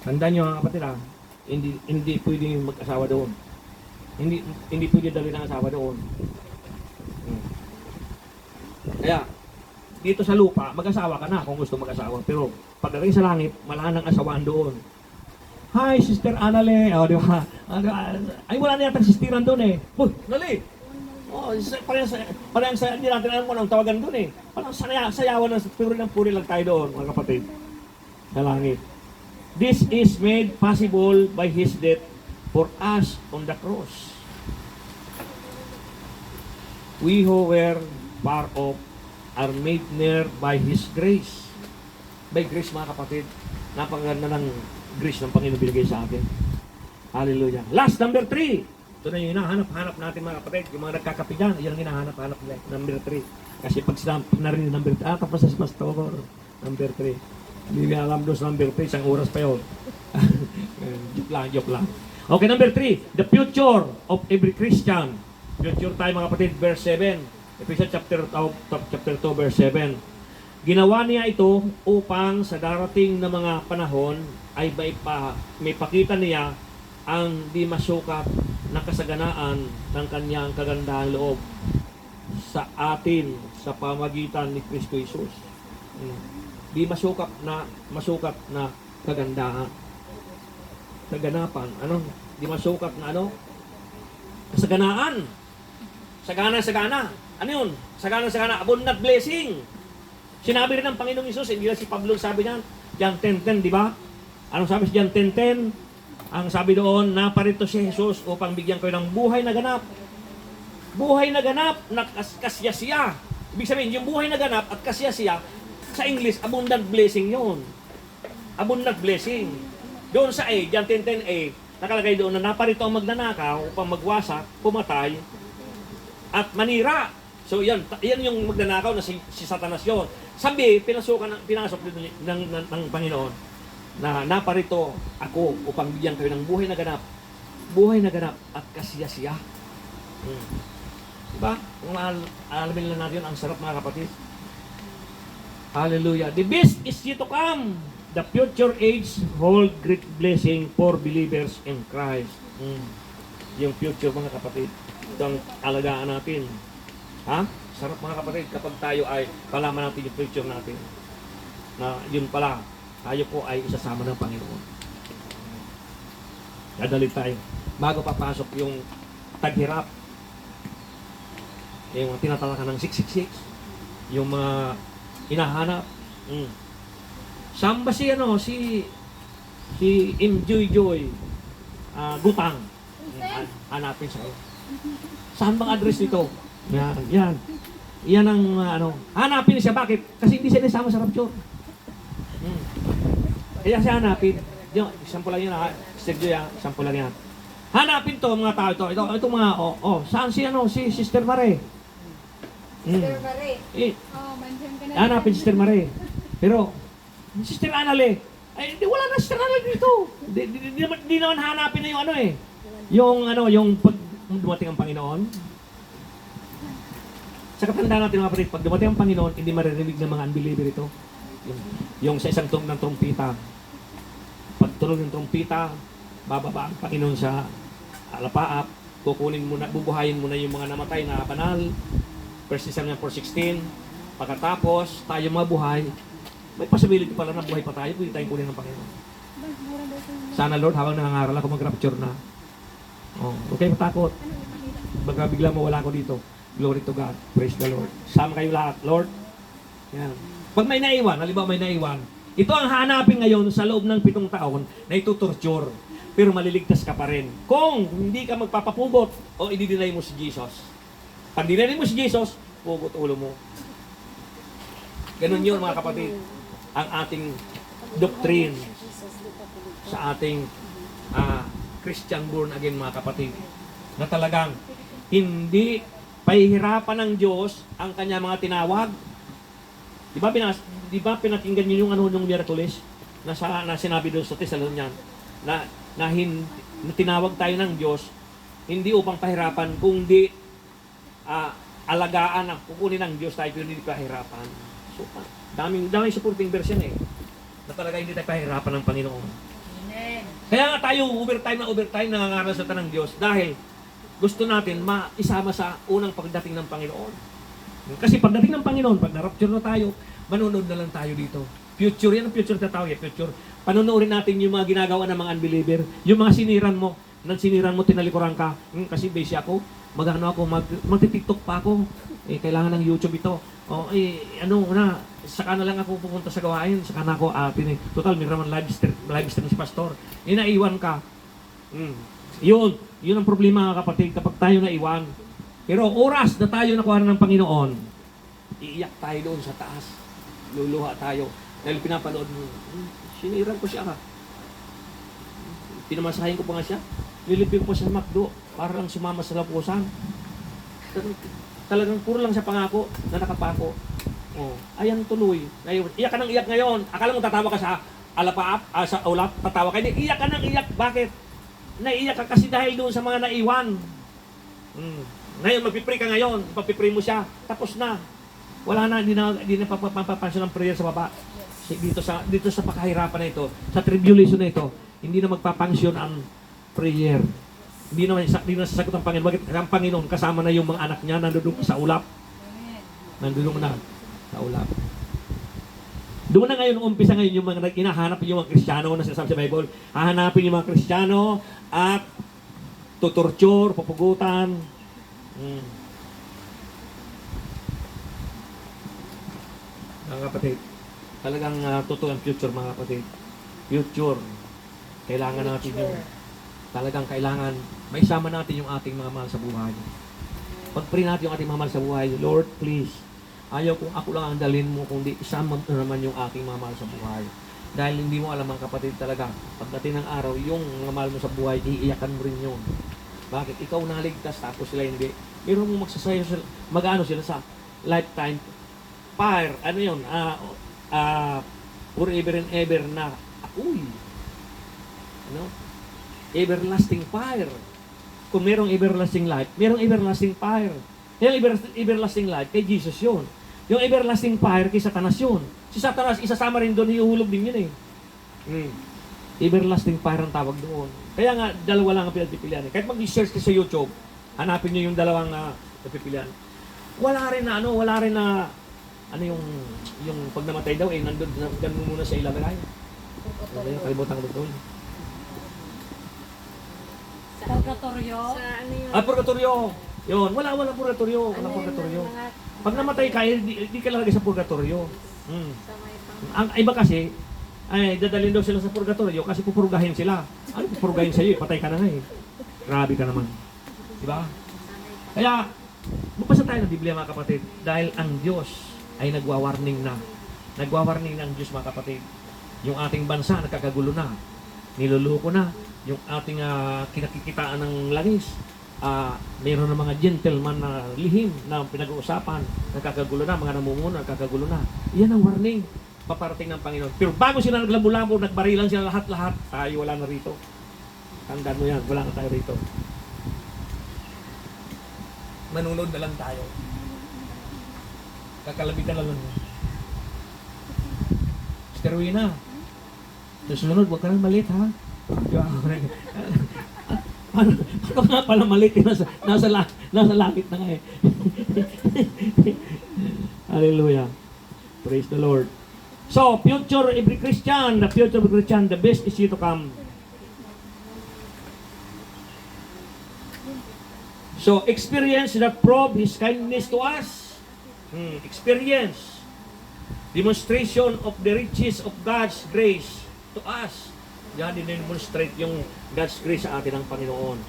Tandaan nyo mga kapatid hindi pwede mag-asawa doon. Hindi pwede dali ng asawa doon. Kaya, dito sa lupa, mag-asawa ka na kung gusto mag-asawa. Pero pagdating sa langit, wala nang asawaan doon. Hi, Sister Anale. O, di ba? Ay, wala na yata sistiran doon eh. Uy, Anale! Oh, parang sa hindi natin alam mo ang tawagan doon eh. Parang sayawan ng puri lang tayo doon, mga kapatid. Sa langit. This is made possible by His death for us on the cross. We who were far off are made near by His grace. By grace mga kapatid, napakaganda ng grace ng Panginoon binigay sa atin. Hallelujah. Last, number 3. Ito na yung hinahanap-hanap natin mga kapatid. Yung mga nagkakapi dyan, yan ang hinahanap-hanap nila. Number 3. Kasi pag narinig number 3, tapos sa pastor, number 3. Hindi nga alam doon sa number 3, isang oras pa yun. Joke lang. Okay, number 3. The future of every Christian. Future tayo mga kapatid, verse 7. Ephesians chapter 2, verse 7. Ginawa niya ito upang sa darating na mga panahon ay may pakita niya ang di masukat na kasaganaan ng kanyang kagandahang loob sa atin sa pamagitan ni Kristo Jesus. Di masukat na kagandahan. Kaganapan. Ano? Di masukat na ano? Kasaganaan. Sagana. Ano yun? Sagana. Abundant blessing. Sinabi rin ng Panginoong Isus, hindi lang si Pablo sabi niyan, John 10:10, di ba? Anong sabi sa John 10:10? Ang sabi doon, naparito si Jesus upang bigyan kayo ng buhay na ganap. Buhay na ganap na kasyasiya. Ibig sabihin, yung buhay na ganap at kasyasiya, sa English, abundant blessing yun. Abundant blessing. Doon sa A, John 10:10a, nakalagay doon na naparito ang magnanakaw upang magwasak, pumatay, at manira. So yan yung magnanakaw na si Satanas yun. Sabi, pinasok ng Panginoon na naparito ako upang bigyan kayo ng buhay na ganap at kasiyasiya. Diba? Kung alamin lang natin, ang sarap mga kapatid. Hallelujah. The best is yet to come. The future age hold great blessing for believers in Christ. Yung future mga kapatid. Ito ang alagaan natin. Ha? Sarap mga kapatid kapag tayo ay palaman natin yung future natin. Na yun pala, tayo po ay isasama ng Panginoon. Dadali tayo. Bago papasok yung taghirap. yung mga tinatalakan ng 666, yung mga hinahanap. Saan ba si Enjoy Joy, Gutang? Hanapin sa iyo. Saan bang address nito? Yan. Yan ang hanapin siya. Bakit? Kasi hindi siya nasama sa rapture. Kaya siya hanapin. Yung, sample lang yun ha. Sergio yan, sample lang yan. Hanapin to mga tao ito. Ito mga, saan si Sister Mare? Sister Marie. Oh, mandiyan ka na. Hanapin si Sister Mare. Pero, Sister Anale, ay, di, wala na Sister Anale dito. Di naman hanapin na yung pag dumating ang Panginoon. Sa katandaan natin mga kapatid, pag dumating ang Panginoon, hindi maririnig ng mga unbeliever ito. Yung sa isang tunog ng trumpita. Pag tunog ng trumpita, bababa ang Panginoon sa alapaap, bubuhayin mo na yung mga namatay na banal. 1 Thessalonians 4:16. Pagkatapos, tayo mabuhay, may possibility pala na buhay pa tayo kung tayo kunin ng Panginoon. Sana Lord, habang nangangaral ako mag-rapture na. Huwag kayo matakot. Baka bigla mawala ako dito. Glory to God. Praise the Lord. Sama kayo lahat, Lord. Yan. Pag may naiwan, halimbawa may naiwan, ito ang hanapin ngayon sa loob ng 7 taon na itutorture. Pero maliligtas ka pa rin. Kung hindi ka magpapapugot o i-deny mo si Jesus. Pag dinay mo si Jesus, pugot ulo mo. Ganun yun mga kapatid. Ang ating doctrine sa ating Christian born again mga kapatid. Na talagang hindi pahihirapan ng Diyos ang kanya mga tinawag. Di ba pinakinggan niyo yung miraculous na sinabi doon sa Thessalonian na tinawag tayo ng Diyos hindi upang pahirapan kundi alagaan ang kukunin ng Diyos tayo pero hindi pahirapan. So, daming supporting version na talaga hindi tayo pahirapan ng Panginoon. Amen. Kaya nga tayo overtime nangangaral sa ng Diyos dahil gusto natin maisama sa unang pagdating ng Panginoon. Kasi pagdating ng Panginoon, pag na-rapture na tayo, manonood na lang tayo dito. Future, yan ang future na tawag, future. Panonoodin natin yung mga ginagawa ng mga unbeliever, yung mga siniran mo, tinalikuran ka, kasi busy ako, magti-TikTok pa ako, kailangan ng YouTube ito. Saka na lang ako pupunta sa gawain, saka na ako, total, may naman live stream si Pastor. Naiwan ka. Yun ang problema mga kapatid, kapag tayo naiwan. Pero oras na tayo nakuha ng Panginoon, iiyak tayo doon sa taas. Luluha tayo. Dahil pinapanood mo, siniran ko siya. Pinamasahin ko pa nga siya. Nilipin ko pa sa McDo para lang sumama sa lapusan. Talagang puro lang sa pangako na nakapako. Ayan tuloy. Iyak ka ng iyak ngayon. Akala mo tatawa ka sa alapaap, sa ulap, tatawa ka. Hindi, iyak ka ng iyak. Bakit? Naiiyak ka kasi dahil doon sa mga naiwan. Ngayon, magpipray ka ngayon. Magpipray mo siya. Tapos na. Wala na, hindi na papapansin ng prayer sa baba. Dito sa pakahirapan na ito, sa tribulation na ito, hindi na magpapansyon ang prayer. Hindi na sasagot ang Panginoon. Bakit? Ang Panginoon, kasama na yung mga anak niya, nandun sa ulap. Nandun na sa ulap. Doon na ngayon, umpisa ngayon yung mga hinahanap yung mga Kristiyano na sinasabi sa Bible. Hahanapin yung mga Kristiyano at tutorture, pupugutan. Mga kapatid, talagang totoo ang future mga kapatid. Future. Kailangan natin yung talagang kailangan maisama natin yung ating mga mahal sa buhay. Pag-pray natin yung ating mga mahal sa buhay, Lord, please, ayaw kung ako lang ang dalhin mo, kundi isama mo naman yung aking mga mahal sa buhay. Dahil hindi mo alam mga kapatid talaga, pagdating ng araw, yung mga mahal mo sa buhay, iiyakan mo rin yun. Bakit? Ikaw naligtas, tapos sila hindi. Meron mo magsasayo sila, mag-ano sila sa lifetime fire, ano yun, forever and ever na apoy. Ano? Everlasting fire. Kung merong everlasting life, merong everlasting fire. Yung everlasting life, kay Jesus yun. Yung everlasting fire, kay Satanas yun. Si Satanas, isasama rin doon, hiuhulog din yun Everlasting fire ang tawag doon. Kaya nga, dalawa lang ang pinagpipilian. Kahit mag-search ka sa YouTube, hanapin nyo yung dalawang pinagpipilian. Wala rin na, yung pag namatay daw, nandun muna sa ilagay. Kalimutan ko doon. Purgatorio. Sa ano yun? Purgatorio. Yun, wala purgatorio. Wala purgatorio. Pag namatay ka, hindi ka lalagay sa purgatorio. Sa may pang... Ang iba kasi, ay dadalhin daw sila sa purgatorio kasi pupurgahin sila. Ano pupurgahin sa'yo? Patay ka na nga eh. Grabe ka naman. Diba? Kaya, magbasa tayo ng Biblia mga kapatid. Dahil ang Diyos ay nagwa-warning na. Nagwa-warning ng Diyos mga kapatid. Yung ating bansa nagkakagulo na. Niluluko na. Yung ating kinakikitaan ng langis. Mayroon ng mga gentleman na lihim na pinag-uusapan. Nagkakagulo na. Mga namumuno nagkakagulo na. Yan ang warning. Paparating ng Panginoon. Pero bago sila naglabo-labo, nagbarilan sila lahat-lahat. Tayo wala na rito. Tandaan mo yan. Wala na tayo rito. Manunod na lang tayo. Kakalabitan lang lang. Sterwina. Susunod, huwag ka nang malit, ha? Ano nga pala malit? Nasa langit na nga eh. Hallelujah. Praise the Lord. So, future every Christian, the future of every Christian, the best is yet to come. So, experience that prove His kindness to us. Experience. Demonstration of the riches of God's grace to us. Yan, din-demonstrate yung God's grace sa atin ng Panginoon.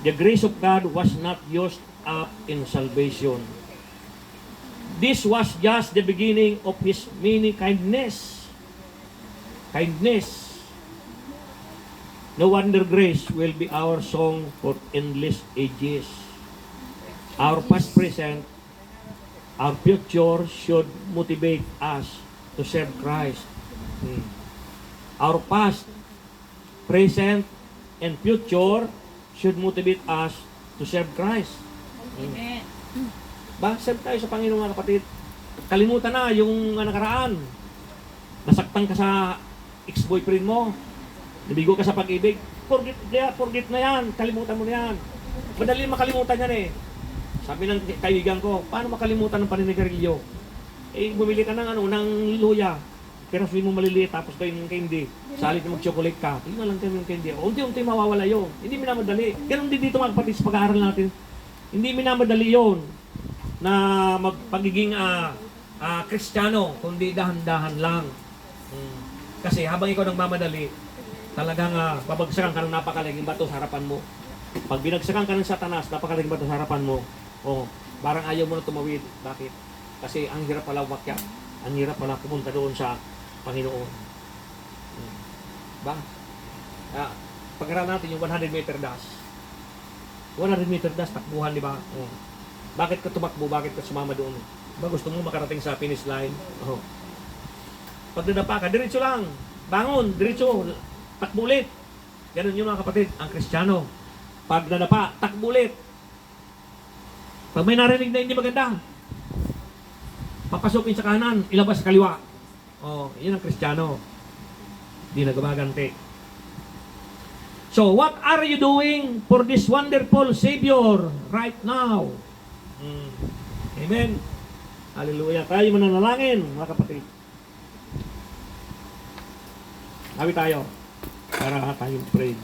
The grace of God was not used up in salvation. This was just the beginning of His many kindness. Kindness. No wonder grace will be our song for endless ages. Our past, present, our future should motivate us to serve Christ. Our past, present, and future should motivate us to serve Christ. Amen. Ba, serve tayo sa Panginoon mga kapatid. Kalimutan na yung nakaraan. Nasaktan ka sa ex-boyfriend mo. Nabigo ka sa pag-ibig. Forget na yan. Kalimutan mo na yan. Madali makalimutan yan eh. Sabi ng kaibigan ko, paano makalimutan ng paninigarilyo? Bumili ka ng luya. Pero sabihin mo maliliit, tapos kayo yung candy. Salit na mag-chocolate ka. Yun na lang kayo yung candy. Unti-unti mawawala yun. Hindi minamadali. Ganun din dito mga kapatid sa pag-aaral natin. Hindi minamadali yun na magpagiging Kristiyano, kundi dahan-dahan lang. Kasi habang ikaw nagmamadali, talagang babagsakan ka ng napakalaking bato sa harapan mo. Pag binagsakan ka ng Satanas, napakalaking bato sa harapan mo, parang ayaw mo na tumawid. Bakit? Kasi ang hirap pala umakyat. Ang hirap pala pumunta doon sa Panginoon. Ba? Pag-aralan natin yung 100 meter dash. 100 meter dash, takbuhan, di ba? Bakit ka tumakbo? Bakit ka sumama doon? Ba, gusto mo makarating sa finish line? Pag nadapa ka, diretso lang. Bangon, diretso. Takbo ulit. Ganun yung mga kapatid, ang Kristiyano. Pag nadapa, takbo ulit. Pag may narinig na hindi maganda, papasukin sa kanan, ilabas sa kaliwa. Yun ang Kristiyano. Hindi nagbaganti. So, what are you doing for this wonderful Savior right now? Amen. Hallelujah. Tayo mananalangin, mga kapatid. Hawi tayo para tayong pray.